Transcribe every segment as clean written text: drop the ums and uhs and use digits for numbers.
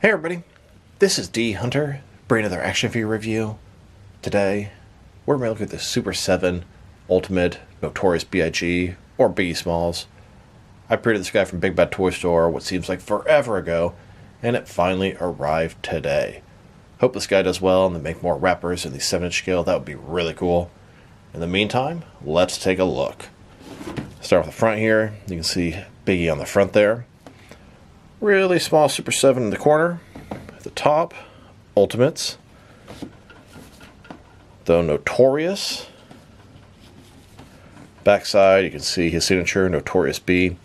Hey everybody, this is D Hunter, bringing another action figure review. Today, we're going to look at the Super 7 Ultimate Notorious B.I.G. or Biggie Smalls. I pre-ordered this guy from Big Bad Toy Store what seems like forever ago, and it finally arrived today. Hope this guy does well and they make more wrappers in the 7-inch scale. That would be really cool. In the meantime, let's take a look. Start with the front here. You can see Biggie on the front there. Really small Super 7 in the corner. At the top, Ultimates. The Notorious. Backside, you can see his signature, Notorious B.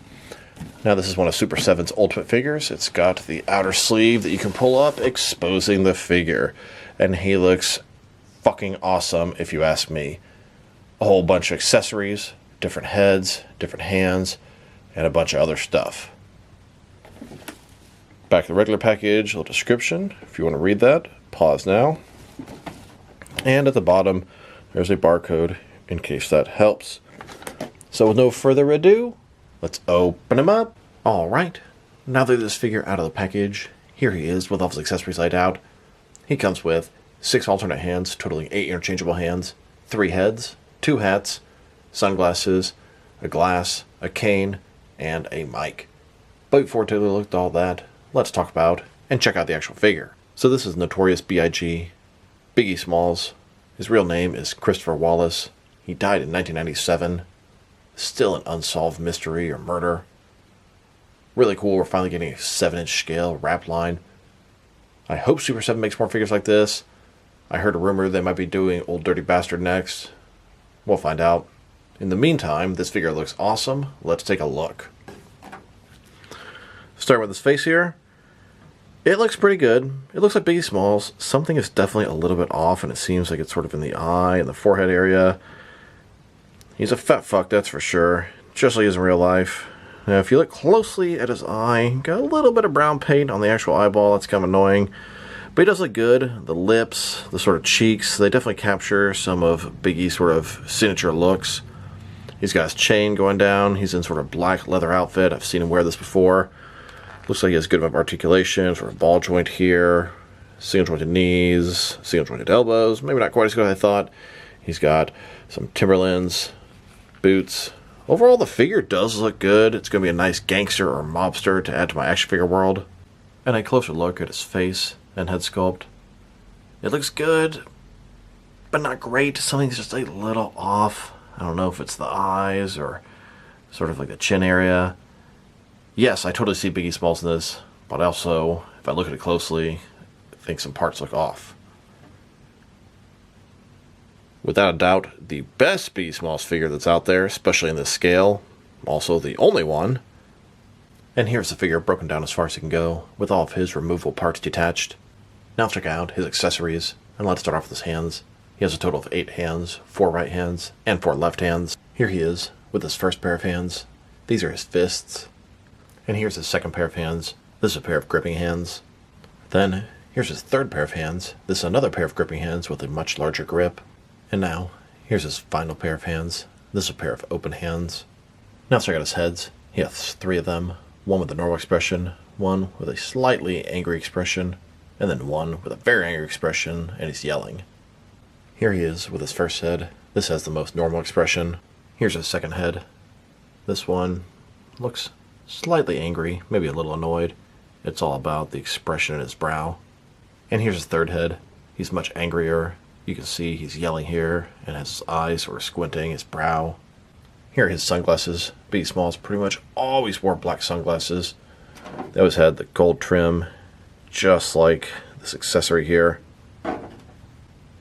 Now this is one of Super 7's Ultimate figures. It's got the outer sleeve that you can pull up, exposing the figure. And he looks fucking awesome, if you ask me. A whole bunch of accessories, different heads, different hands, and a bunch of other stuff. Back to the regular package, a little description. If you want to read that, pause now. And at the bottom, there's a barcode in case that helps. So with no further ado, let's open him up. Alright, now that this figure out of the package, here he is with all his accessories laid out. He comes with 6 alternate hands, totaling 8 interchangeable hands, 3 heads, 2 hats, sunglasses, a glass, a cane, and a mic. But before we take a look at all that, let's talk about and check out the actual figure. So this is Notorious B.I.G. Biggie Smalls. His real name is Christopher Wallace. He died in 1997. Still an unsolved mystery or murder. Really cool, we're finally getting a 7-inch scale wrap line. I hope Super 7 makes more figures like this. I heard a rumor they might be doing Old Dirty Bastard next. We'll find out. In the meantime, this figure looks awesome. Let's take a look. Starting with his face here. It looks pretty good. It looks like Biggie Smalls. Something is definitely a little bit off, and it seems like it's sort of in the eye and the forehead area. He's a fat fuck, that's for sure. Just like he is in real life. Now, if you look closely at his eye, got a little bit of brown paint on the actual eyeball. That's kind of annoying. But he does look good. The lips, the sort of cheeks, they definitely capture some of Biggie's sort of signature looks. He's got his chain going down. He's in sort of black leather outfit. I've seen him wear this before. Looks like he has good amount of articulation, sort of ball joint here, single jointed knees, single jointed elbows. Maybe not quite as good as I thought. He's got some Timberlands, boots. Overall, the figure does look good. It's going to be a nice gangster or mobster to add to my action figure world. And a closer look at his face and head sculpt. It looks good, but not great. Something's just a little off. I don't know if it's the eyes or sort of like the chin area. Yes, I totally see Biggie Smalls in this, but also, if I look at it closely, I think some parts look off. Without a doubt, the best Biggie Smalls figure that's out there, especially in this scale. Also the only one. And here's the figure broken down as far as it can go, with all of his removable parts detached. Now let's check out his accessories, and let's start off with his hands. He has a total of 8 hands, 4 right hands, and 4 left hands. Here he is, with his first pair of hands. These are his fists. And here's his second pair of hands. This is a pair of gripping hands. Then, here's his third pair of hands. This is another pair of gripping hands with a much larger grip. And now, here's his final pair of hands. This is a pair of open hands. Now let's check out his heads. He has 3 of them. One with a normal expression, one with a slightly angry expression, and then one with a very angry expression, and he's yelling. Here he is with his first head. This has the most normal expression. Here's his second head. This one looks slightly angry, maybe a little annoyed. It's all about the expression in his brow. And here's his third head. He's much angrier. You can see he's yelling here, and has his eyes sort of squinting, his brow. Here are his sunglasses. Biggie Smalls pretty much always wore black sunglasses. They always had the gold trim, just like this accessory here.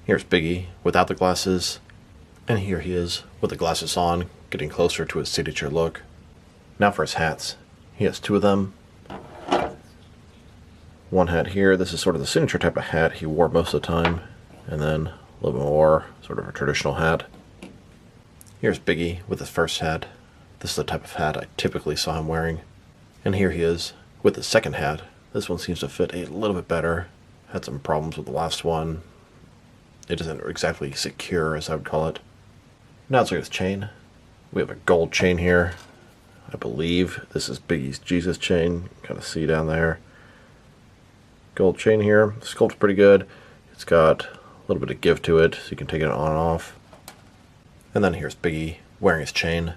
Here's Biggie without the glasses. And here he is with the glasses on, getting closer to his signature look. Now for his hats. He has 2 of them. One hat here. This is sort of the signature type of hat he wore most of the time. And then a little bit more, sort of a traditional hat. Here's Biggie with his first hat. This is the type of hat I typically saw him wearing. And here he is with his second hat. This one seems to fit a little bit better. Had some problems with the last one. It isn't exactly secure, as I would call it. Now let's look at his chain. We have a gold chain here. I believe this is Biggie's Jesus chain. You kind of see down there. gold chain here. The sculpt's pretty good. It's got a little bit of give to it, so you can take it on and off. And then here's Biggie wearing his chain.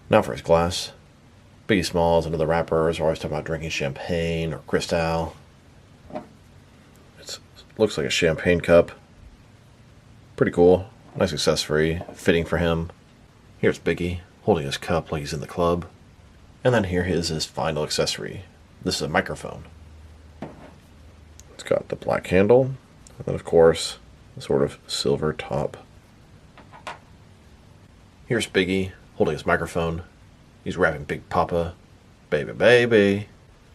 Now for his glass. Biggie Smalls and other rappers are always talking about drinking champagne or Cristal. It looks like a champagne cup. Pretty cool. Nice accessory. Fitting for him. Here's Biggie holding his cup like he's in the club. And then here is his final accessory. This is a microphone. It's got the black handle. And then of course, a sort of silver top. Here's Biggie holding his microphone. He's rapping Big Papa, baby, baby.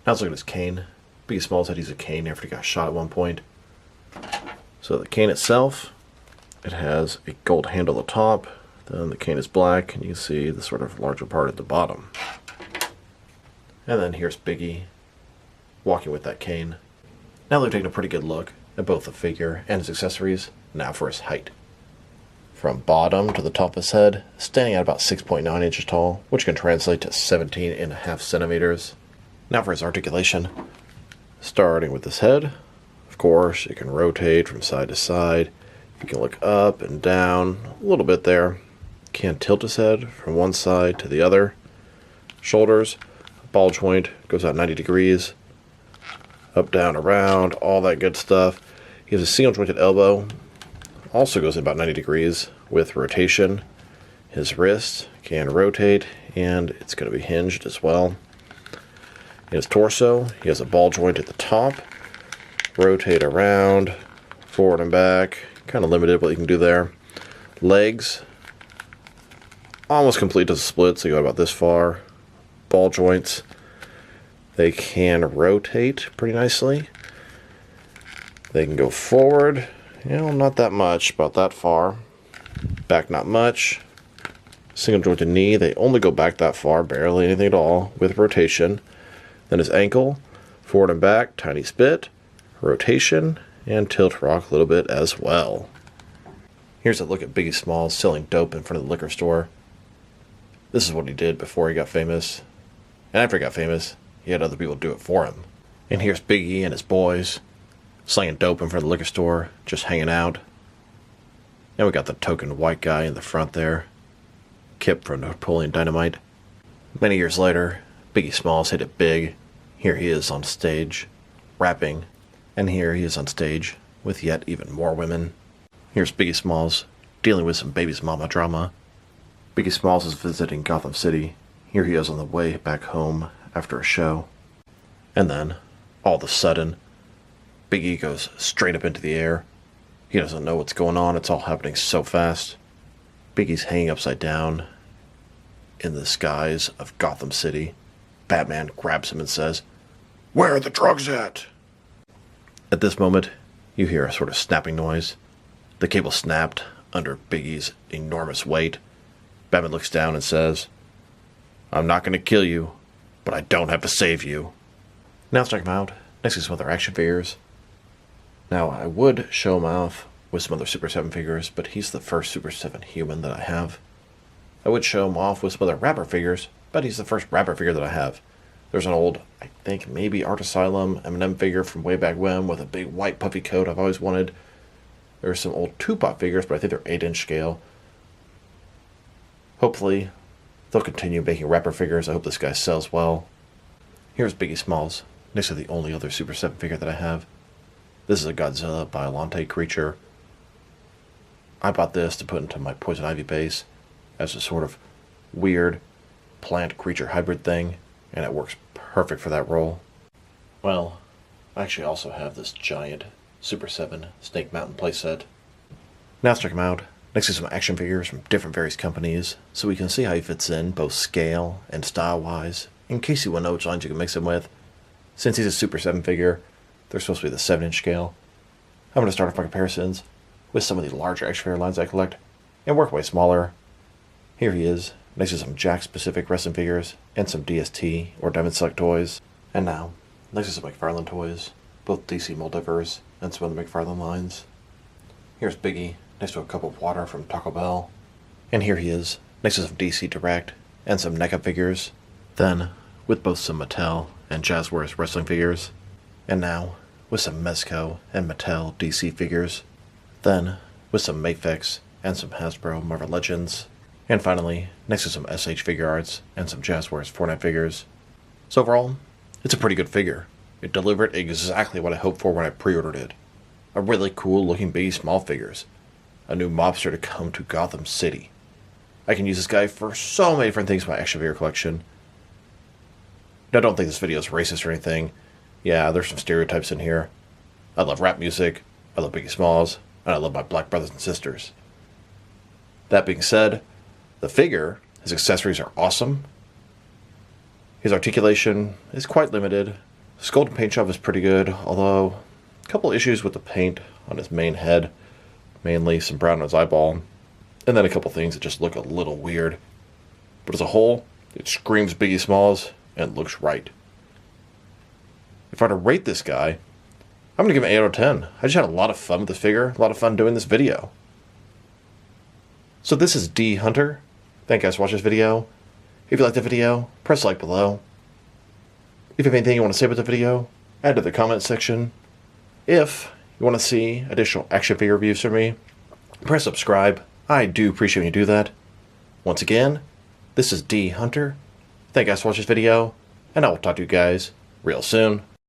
Now let's look at his cane. Biggie Smalls had to use a cane after he got shot at one point. So the cane itself, it has a gold handle at the top. Then the cane is black, and you can see the sort of larger part at the bottom. And then here's Biggie walking with that cane. Now they've taken a pretty good look at both the figure and his accessories. Now for his height. From bottom to the top of his head, standing at about 6.9 inches tall, which can translate to 17.5 centimeters. Now for his articulation. Starting with his head, of course, it can rotate from side to side. You can look up and down a little bit there. Can tilt his head from one side to the other. Shoulders, ball joint goes out 90 degrees. Up, down, around, all that good stuff. He has a single jointed elbow. Also goes in about 90 degrees with rotation. His wrist can rotate, and it's going to be hinged as well. In his torso, he has a ball joint at the top. Rotate around, forward and back. Kind of limited what you can do there. Legs, almost complete as a split, so you go about this far. Ball joints, they can rotate pretty nicely. They can go forward. Not that much, about that far. Back, not much. Single jointed knee, they only go back that far, barely anything at all, with rotation. Then his ankle, forward and back, tiny spit, rotation, and tilt rock a little bit as well. Here's a look at Biggie Smalls selling dope in front of the liquor store. This is what he did before he got famous. And after he got famous, he had other people do it for him. And here's Biggie and his boys slinging dope in front of the liquor store, just hanging out. And we got the token white guy in the front there, Kip from Napoleon Dynamite. Many years later, Biggie Smalls hit it big. Here he is on stage, rapping. And here he is on stage with yet even more women. Here's Biggie Smalls dealing with some baby's mama drama. Biggie Smalls is visiting Gotham City. Here he is on the way back home after a show. And then, all of a sudden, Biggie goes straight up into the air. He doesn't know what's going on. It's all happening so fast. Biggie's hanging upside down in the skies of Gotham City. Batman grabs him and says, "Where are the drugs at?" At this moment, you hear a sort of snapping noise. The cable snapped under Biggie's enormous weight. Batman looks down and says, "I'm not going to kill you, but I don't have to save you." Now let's check him out next to some other action figures. Now, I would show him off with some other Super 7 figures, but he's the first Super 7 human that I have. I would show him off with some other rapper figures, but he's the first rapper figure that I have. There's an old, I think maybe Art Asylum Eminem figure from way back when with a big white puffy coat I've always wanted. There's some old Tupac figures, but I think they're 8-inch scale. Hopefully, they'll continue making rapper figures. I hope this guy sells well. Here's Biggie Smalls, next to the only other Super 7 figure that I have. This is a Godzilla Biollante creature. I bought this to put into my Poison Ivy base as a sort of weird plant-creature hybrid thing, and it works perfect for that role. Well, I actually also have this giant Super 7 Snake Mountain playset. Now let's check him out, next to some action figures from different various companies, so we can see how he fits in, both scale and style-wise, in case you want to know which lines you can mix him with. Since he's a Super 7 figure, they're supposed to be the 7-inch scale. I'm going to start off my comparisons with some of the larger action figure lines I collect, and work way smaller. Here he is, next to some Jack-specific wrestling figures, and some DST, or Diamond Select toys. And now, next to some McFarlane toys, both DC Multiverse, and some other McFarlane lines. Here's Biggie, next to a cup of water from Taco Bell. And here he is, next to some DC Direct, and some NECA figures. Then, with both some Mattel and Jazzwares wrestling figures. And now, with some Mezco and Mattel DC figures, then with some Mafex and some Hasbro Marvel Legends, and finally next to some SH figure arts and some Jazzwares Fortnite figures. So overall, it's a pretty good figure. It delivered exactly what I hoped for when I pre-ordered it. A really cool looking Biggie Smalls figures. A new mobster to come to Gotham City. I can use this guy for so many different things in my action figure collection. Now, don't think this video is racist or anything. Yeah, there's some stereotypes in here. I love rap music, I love Biggie Smalls, and I love my black brothers and sisters. That being said, the figure, his accessories are awesome. His articulation is quite limited. Sculpt and paint job is pretty good, although a couple issues with the paint on his main head, mainly some brown on his eyeball, and then a couple things that just look a little weird. But as a whole, it screams Biggie Smalls and looks right. If I were to rate this guy, I'm going to give him an 8 out of 10. I just had a lot of fun with this figure, a lot of fun doing this video. So this is D Hunter. Thank you guys for watching this video. If you liked the video, press like below. If you have anything you want to say about the video, add to the comment section. If you want to see additional action figure reviews from me, press subscribe. I do appreciate when you do that. Once again, this is D Hunter. Thank you guys for watching this video, and I will talk to you guys real soon.